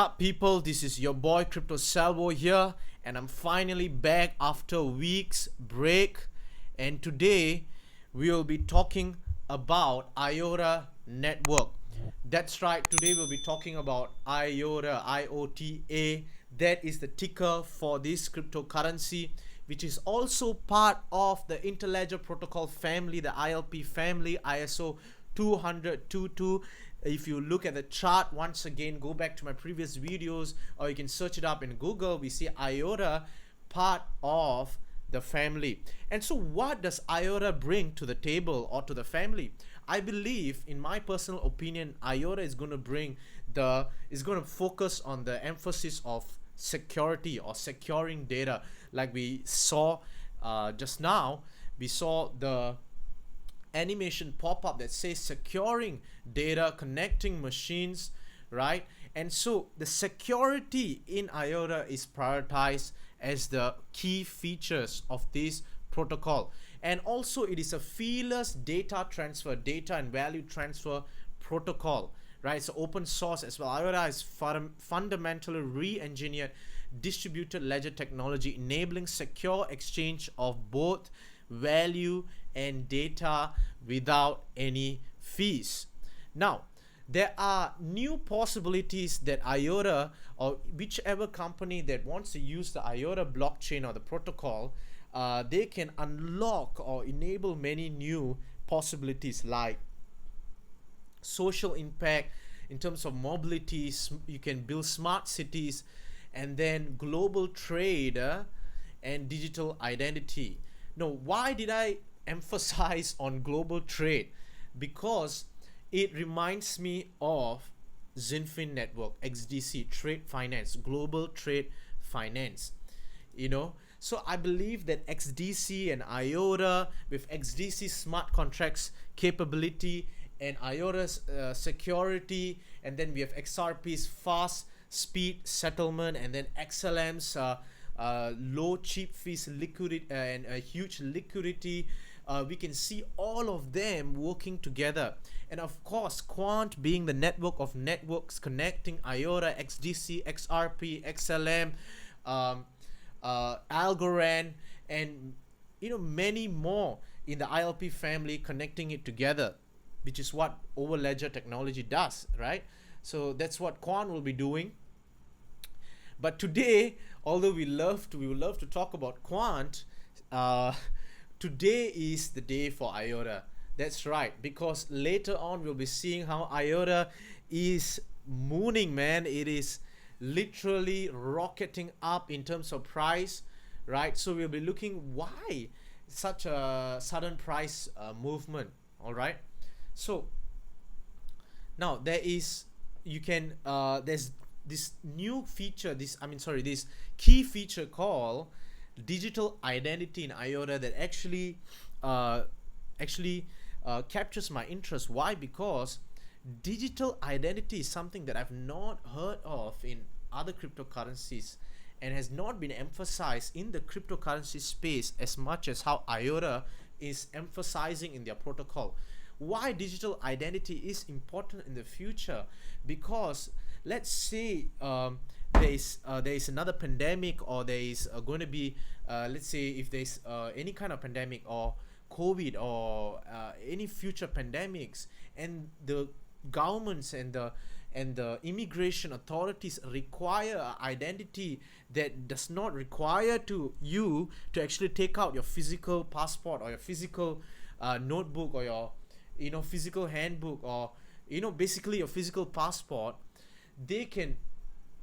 Up people, this is your boy Crypto Salvo here, and I'm finally back after a week's break. And today we will be talking about Iota network. That's right, today we'll be talking about Iota, IOTA. That is the ticker for this cryptocurrency, which is also part of the Interledger protocol family, the ILP family, ISO 200.22. If you look at the chart, once again, go back to my previous videos, or you can search it up in Google. We see Iota part of the family. And so what does Iota bring to the table or to the family? I believe, in my personal opinion, Iota is going to focus on the emphasis of security or securing data. Like we saw just now, we saw the animation pop up that says securing data, connecting machines, right? And so the security in Iota is prioritized as the key features of this protocol. And also it is a feeless data transfer, data and value transfer protocol, right? It's open source as well. Iota is fundamentally re-engineered distributed ledger technology, enabling secure exchange of both value and data without any fees. Now, there are new possibilities that Iota, or whichever company that wants to use the Iota blockchain or the protocol, they can unlock or enable many new possibilities, like social impact in terms of mobility. You can build smart cities, and then global trade and digital identity. Now, why did I emphasize on global trade? Because it reminds me of Zinfin Network, XDC, trade finance, global trade finance. So I believe that XDC and Iota, with XDC smart contracts capability and Iota's security, and then we have XRP's fast speed settlement, and then XLM's low cheap fees, liquidity, and a huge liquidity. We can see all of them working together. And of course, Quant being the network of networks connecting Iota, XDC, XRP, XLM, Algorand, and many more in the ILP family, connecting it together, which is what Overledger technology does, right? So that's what Quant will be doing. But today, although we would love to talk about Quant, today is the day for Iota. That's right, because later on we'll be seeing how Iota is mooning, man. It is literally rocketing up in terms of price, right? So we'll be looking why such a sudden price movement. All right. So now there's this new feature, this key feature called digital identity in Iota that actually captures my interest. Why? Because digital identity is something that I've not heard of in other cryptocurrencies and has not been emphasized in the cryptocurrency space as much as how Iota is emphasizing in their protocol. Why digital identity is important in the future? Because let's say there is another pandemic, or there is going to be let's say if there's any kind of pandemic or COVID or any future pandemics, and the governments and the immigration authorities require an identity that does not require you to actually take out your physical passport or your physical notebook, or your physical handbook, or basically your physical passport. They can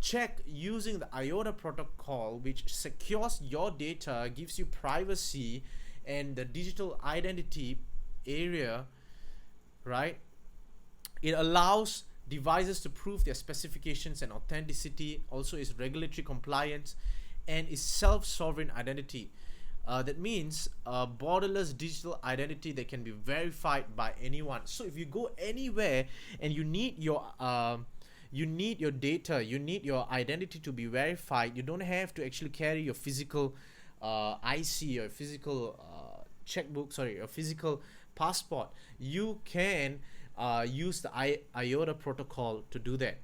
check using the Iota protocol, which secures your data, gives you privacy and the digital identity area, right? It allows devices to prove their specifications and authenticity, also is regulatory compliance, and is self-sovereign identity. That means borderless digital identity that can be verified by anyone. So if you go anywhere and you need your data, you need your identity to be verified, you don't have to actually carry your physical IC or physical your physical passport. You can use the Iota protocol to do that,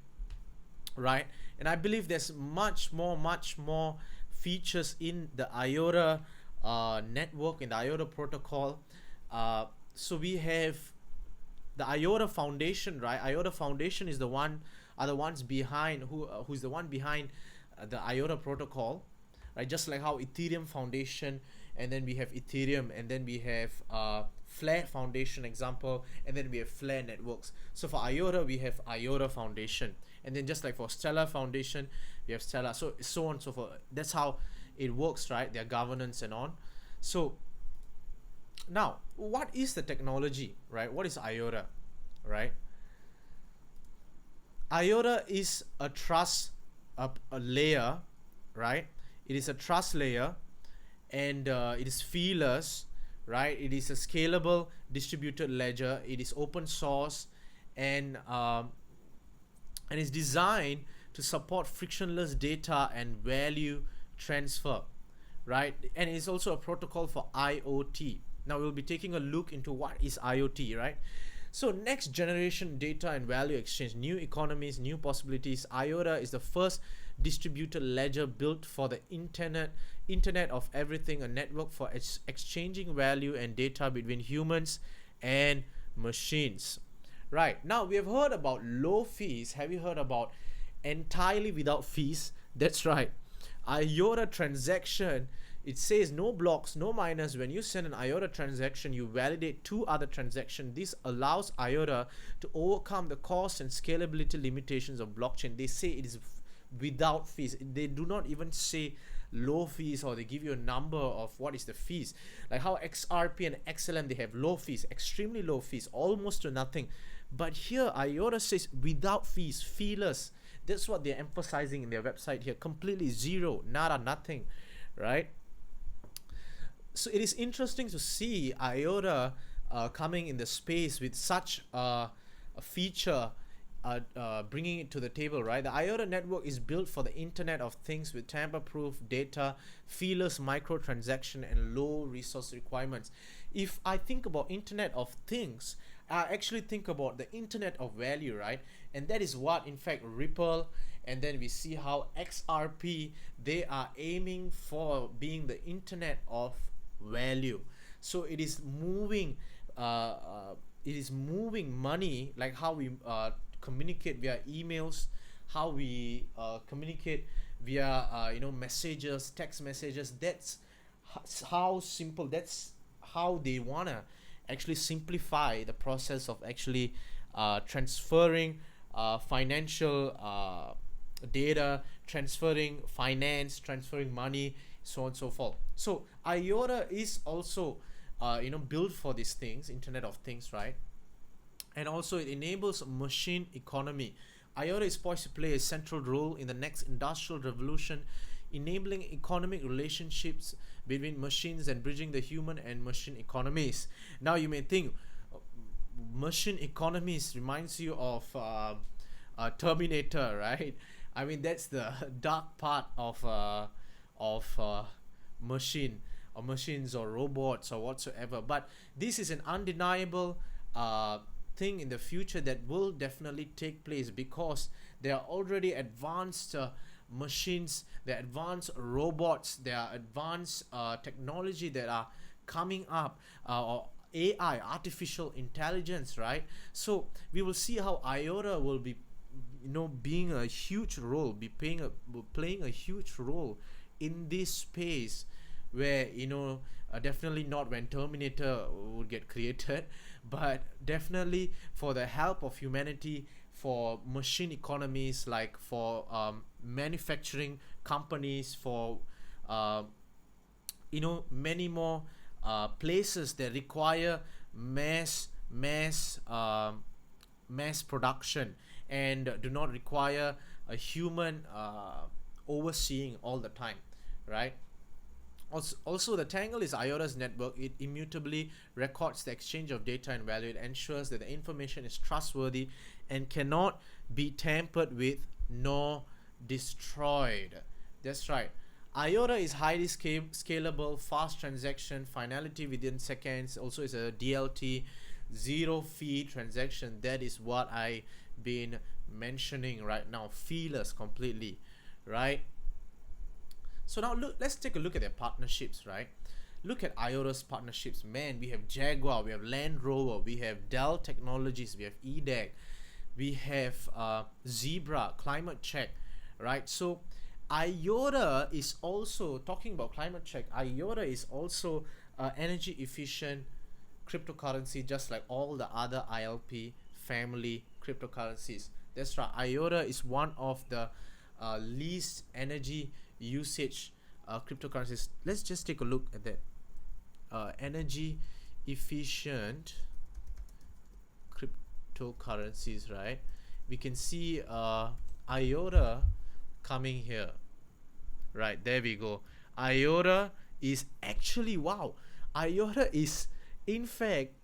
right? And I believe there's much more features in the Iota network, in the Iota protocol. So we have the Iota Foundation, right? Iota Foundation is the one, are the ones behind, who's the one behind the Iota protocol, right? Just like how Ethereum Foundation, and then we have Ethereum, and then we have Flare Foundation example, and then we have Flare Networks. So for Iota, we have Iota Foundation, and then just like for Stellar Foundation, we have Stellar, so on and so forth. That's how it works, right? Their governance and on. So now, what is the technology, right? What is Iota, right? Iota is a trust, a layer, right? It is a trust layer, and it is feeless, right? It is a scalable distributed ledger. It is open source, and is designed to support frictionless data and value transfer, right? And it's also a protocol for IoT. Now we'll be taking a look into what is IoT, right? So next generation data and value exchange, new economies, new possibilities. Iota is the first distributed ledger built for the internet of everything, a network for exchanging value and data between humans and machines. Right, now we have heard about low fees. Have you heard about entirely without fees? That's right. Iota transaction, it says no blocks, no miners. When you send an Iota transaction, you validate two other transactions. This allows Iota to overcome the cost and scalability limitations of blockchain. They say it is without fees. They do not even say low fees, or they give you a number of what is the fees. Like how XRP and XLM, they have low fees, extremely low fees, almost to nothing. But here Iota says without fees, feeless. That's what they're emphasizing in their website here. Completely zero, nada, nothing, right? So it is interesting to see Iota coming in the space with such a feature, bringing it to the table, right? The Iota network is built for the Internet of Things with tamper-proof data, feeless microtransaction, and low resource requirements. If I think about Internet of Things, I actually think about the Internet of Value, right? And that is what, in fact, Ripple, and then we see how XRP, they are aiming for being the Internet of Value. So it is moving money, like how we communicate via emails, how we communicate via messages, text messages. That's how simple, that's how they wanna actually simplify the process of actually transferring financial data, transferring finance, transferring money, so on and so forth. So Iota is also built for these things, Internet of Things, right? And also it enables machine economy. Iota is poised to play a central role in the next industrial revolution, enabling economic relationships between machines and bridging the human and machine economies. Now you may think machine economies reminds you of Terminator, right? I mean, that's the dark part of machine or machines or robots or whatsoever. But this is an undeniable thing in the future that will definitely take place, because there are already advanced machines, there are advanced robots, there are advanced technology that are coming up, or AI, artificial intelligence, right? So we will see how Iota will be being a huge role, playing a huge role in this space, where definitely not when Terminator would get created, but definitely for the help of humanity, for machine economies, like for manufacturing companies, for many more places that require mass production and do not require a human overseeing all the time, right? Also, the Tangle is Iota's network. It immutably records the exchange of data and value. It ensures that the information is trustworthy and cannot be tampered with nor destroyed. That's right. Iota is highly scalable, fast transaction, finality within seconds. Also is a DLT, zero fee transaction. That is what I've been mentioning right now, feelers completely, right? So now let's take a look at their partnerships, right? Look at Iota's partnerships. Man, we have Jaguar, we have Land Rover, we have Dell Technologies, we have EDAC, we have Zebra, Climate Check, right? So Iota is also, talking about climate check, Iota is also energy efficient cryptocurrency, just like all the other ILP family cryptocurrencies. That's right, Iota is one of the least energy usage cryptocurrencies. Let's just take a look at that. Energy efficient cryptocurrencies, right? We can see Iota coming here, right? There we go. Iota is actually, wow, Iota is in fact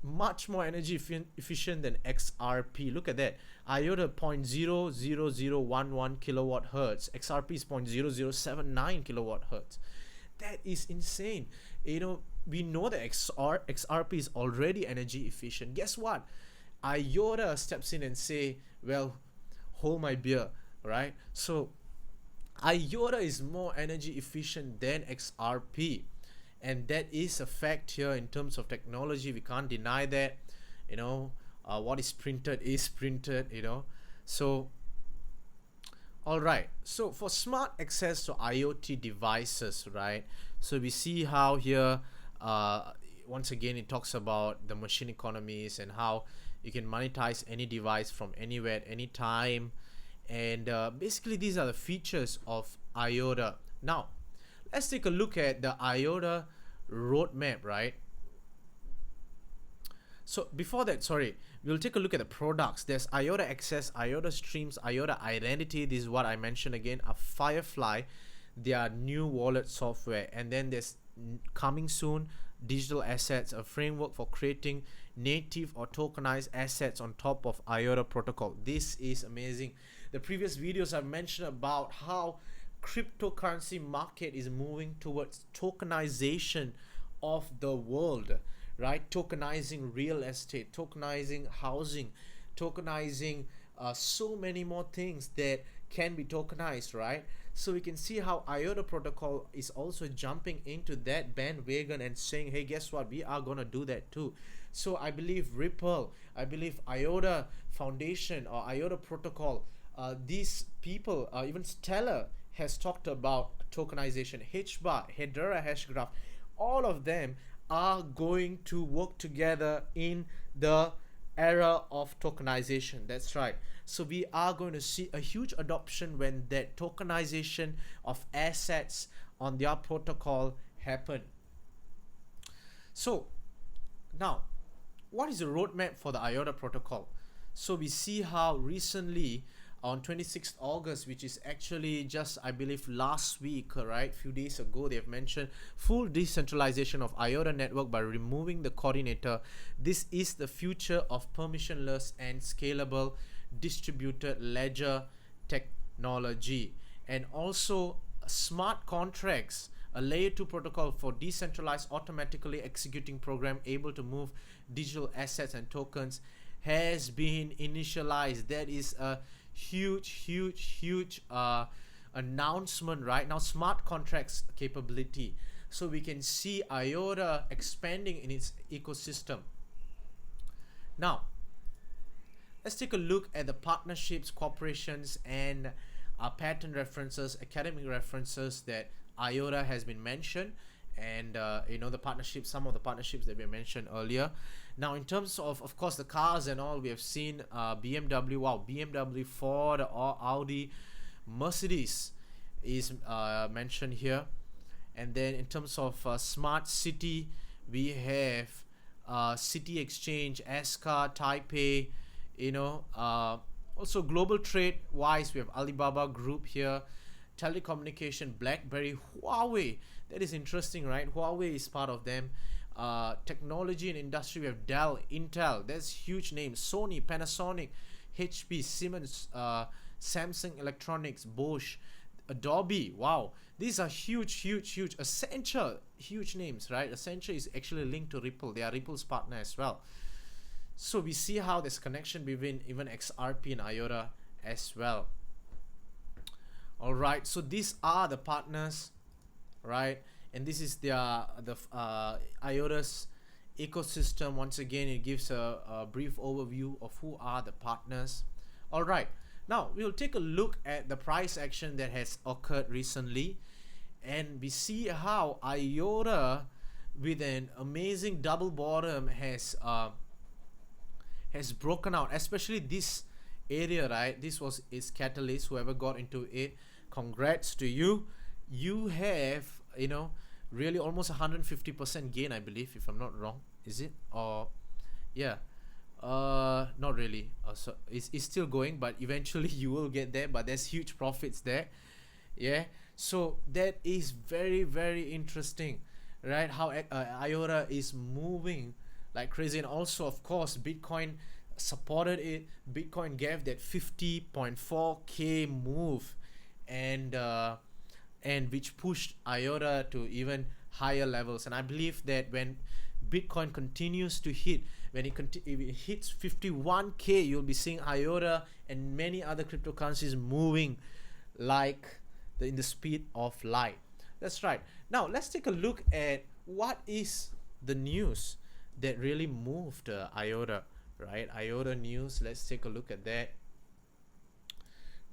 much more energy efficient than XRP. Look at that. Iota 0.00011 kilowatt hertz, XRP is 0.0079 kilowatt hertz. That is insane. You know, we know that XRP is already energy efficient. Guess what? Iota steps in and say, well, hold my beer, right? So Iota is more energy efficient than XRP, and that is a fact here in terms of technology. We can't deny that. You know, what is printed is printed, you know. So all right, so for smart access to IoT devices, right? So we see how here, once again, it talks about the machine economies and how you can monetize any device from anywhere at any time. And basically, these are the features of Iota. Now, let's take a look at the Iota roadmap, right? So before that, sorry, we'll take a look at the products. There's Iota Access, Iota Streams, Iota Identity. This is what I mentioned again, a Firefly, their new wallet software. And then there's coming soon, digital assets, a framework for creating native or tokenized assets on top of Iota protocol. This is amazing. The previous videos I've mentioned about how cryptocurrency market is moving towards tokenization of the world, right? Tokenizing real estate, tokenizing housing, tokenizing so many more things that can be tokenized, right? So we can see how Iota protocol is also jumping into that bandwagon and saying, hey, guess what, we are gonna do that too. So I believe Ripple, I believe Iota Foundation or Iota protocol, these people, even Stellar has talked about tokenization, HBAR, Hedera Hashgraph, all of them are going to work together in the era of tokenization. That's right. So we are going to see a huge adoption when that tokenization of assets on their protocol happen. So now, what is the roadmap for the Iota protocol? So we see how recently on 26th August, which is actually just, I believe, last week, right, few days ago, they have mentioned full decentralization of Iota network by removing the coordinator. This is the future of permissionless and scalable distributed ledger technology. And also smart contracts, a layer 2 protocol for decentralized automatically executing program able to move digital assets and tokens has been initialized. That is a huge announcement right now. Smart contracts capability, so we can see Iota expanding in its ecosystem. Now let's take a look at the partnerships, corporations, and patent references, academic references that Iota has been mentioned, and you know, the partnerships, some of the partnerships that we mentioned earlier. Now in terms of course the cars and all, we have seen BMW, wow, BMW, Ford, or Audi, Mercedes is mentioned here. And then in terms of smart city, we have City Exchange, Eska, Taipei, you know, also global trade wise, we have Alibaba Group here, telecommunication, BlackBerry, Huawei. That is interesting, right? Huawei is part of them. Technology and industry, we have Dell, Intel, that's huge names, Sony, Panasonic, HP, Siemens, Samsung Electronics, Bosch, Adobe. Wow, these are huge. Accenture, huge names, right? Accenture is actually linked to Ripple. They are Ripple's partner as well. So we see how there's connection between even XRP and Iota as well. All right, so these are the partners, right? And this is Iota's ecosystem. Once again, it gives a brief overview of who are the partners. All right, now we'll take a look at the price action that has occurred recently, and we see how Iota, with an amazing double bottom, has broken out, especially this area, right? This was its catalyst. Whoever got into it, congrats to you. You have, you know, really almost 150% gain, I believe, if I'm not wrong. Is it? Or yeah, not really. So it's still going, but eventually you will get there. But there's huge profits there. Yeah, so that is very, very interesting, right? How Iota is moving like crazy. And also, of course, Bitcoin supported it. Bitcoin gave that 50.4k move, and which pushed Iota to even higher levels. And I believe that when Bitcoin continues to hit, when if it hits 51k, you'll be seeing Iota and many other cryptocurrencies moving like in the speed of light. That's right. Now let's take a look at what is the news that really moved Iota, right? Iota news. Let's take a look at that,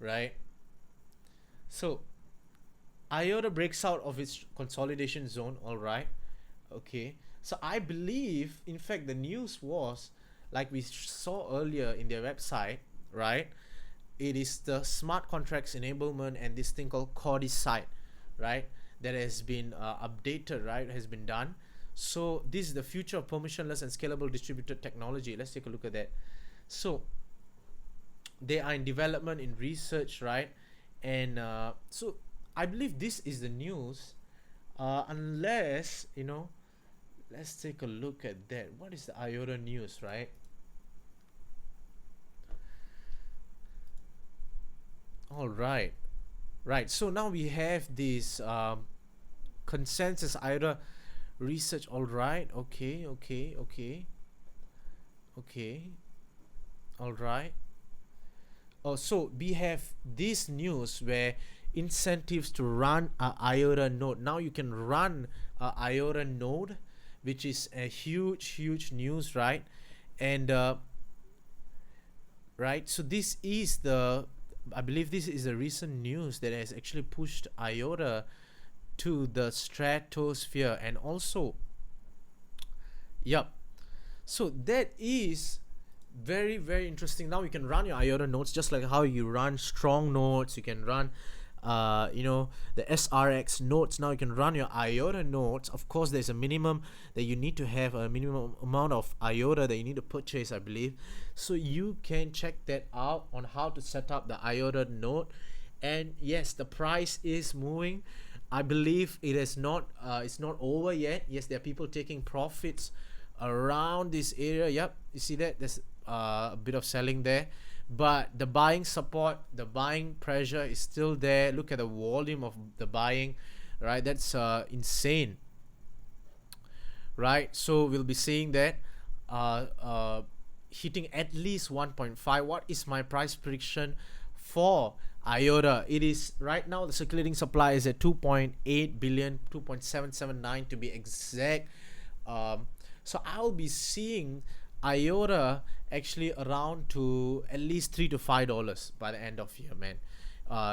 right? So Iota breaks out of its consolidation zone. All right, okay. So I believe, in fact, the news was, like we saw earlier in their website, right? It is the smart contracts enablement and this thing called Codicite, right? That has been updated, right? Has been done. So this is the future of permissionless and scalable distributed technology. Let's take a look at that. So they are in development, in research, right? And so I believe this is the news, unless, you know, let's take a look at that. What is the Iota news, right? All right, right. So now we have this consensus Iota research. All right, okay. All right. Oh, so we have this news where incentives to run a Iota node. Now you can run a Iota node, which is a huge news, right? And right, so this is I believe this is the recent news that has actually pushed Iota to the stratosphere. And also, yep, so that is very, very interesting. Now you can run your Iota nodes just like how you run strong nodes. You can run you know, the SRX nodes. Now you can run your Iota nodes. Of course, there's a minimum that you need to have, a minimum amount of Iota that you need to purchase, I believe. So you can check that out on how to set up the Iota node. And yes, the price is moving. I believe it is not it's not over yet. Yes, there are people taking profits around this area. Yep, you see that there's a bit of selling there, but the buying support, the buying pressure is still there. Look at the volume of the buying, right? That's insane, right? So we'll be seeing that hitting at least 1.5. What is my price prediction for Iota? It is right now, the circulating supply is at 2.8 billion, 2.779 to be exact. So I'll be seeing Iota actually around to at least $3 to $5 by the end of year, man.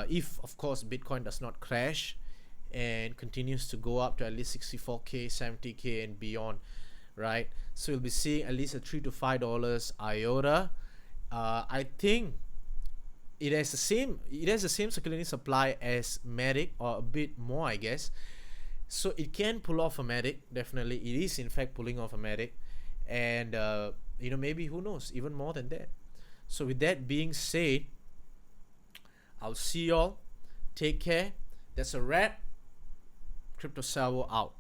If of course Bitcoin does not crash and continues to go up to at least 64k, 70k and beyond, right? So you'll be seeing at least a $3 to $5 Iota. I think it has the same circulating supply as Matic, or a bit more, I guess. So it can pull off a Matic. Definitely, it is in fact pulling off a Matic, and you know, maybe, who knows, even more than that. So with that being said, I'll see y'all. Take care. That's a wrap. Crypto Salvo out.